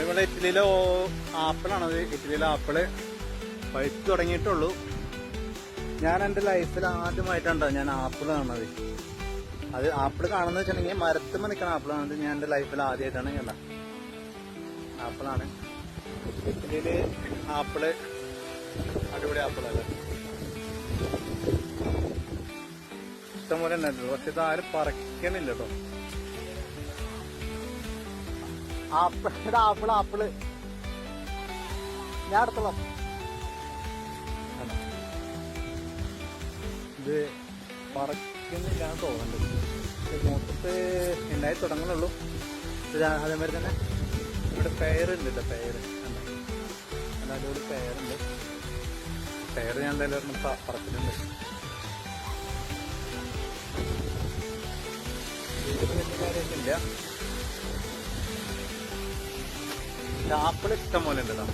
ഇവിടെ ഇറ്റലിയിലെ ആപ്പിളാണത്. ഇറ്റലിയിലെ ആപ്പിള് പഴുത്ത് തുടങ്ങിയിട്ടുള്ളൂ. ഞാൻ എൻ്റെ ലൈഫിൽ ആദ്യമായിട്ടാണ് ഞാൻ ആപ്പിൾ കാണുന്നത്. അത് ആപ്പിൾ കാണുന്നത് വെച്ചിട്ടുണ്ടെങ്കിൽ മരത്തുമ്പോൾ നിൽക്കുന്ന ആപ്പിളാണത്. ഞാൻ എൻ്റെ ലൈഫിൽ ആദ്യമായിട്ടാണ് കണ്ട ആപ്പിളാണ്. ഇറ്റലിയില് ആപ്പിള് അടിപൊളി ആപ്പിളല്ലേ, ഇഷ്ടംപോലെ ഉണ്ടായിരുന്നു. പക്ഷെ ഇത് ആരും പറിക്കണില്ല കേട്ടോ. ആപ്പിള് ഞാൻ അടുത്തോളാം. ഇത് പറിക്കുന്നില്ലാന്ന് തോന്നുന്നുണ്ട്. മൊത്തത്ത് ഉണ്ടായി തുടങ്ങുന്നുള്ളൂ. അതേമാതിരി തന്നെ ഇവിടെ പെയറുണ്ട്. പെയർ അടിപൊളി പെയറുണ്ട്. പെയർ ഞാൻ എന്തായാലും പറച്ചിട്ടുണ്ട്. വലിയ കാര്യമൊന്നുമില്ല. ആപ്പിൾ ഇഷ്ടം പോലെ ഉണ്ട്.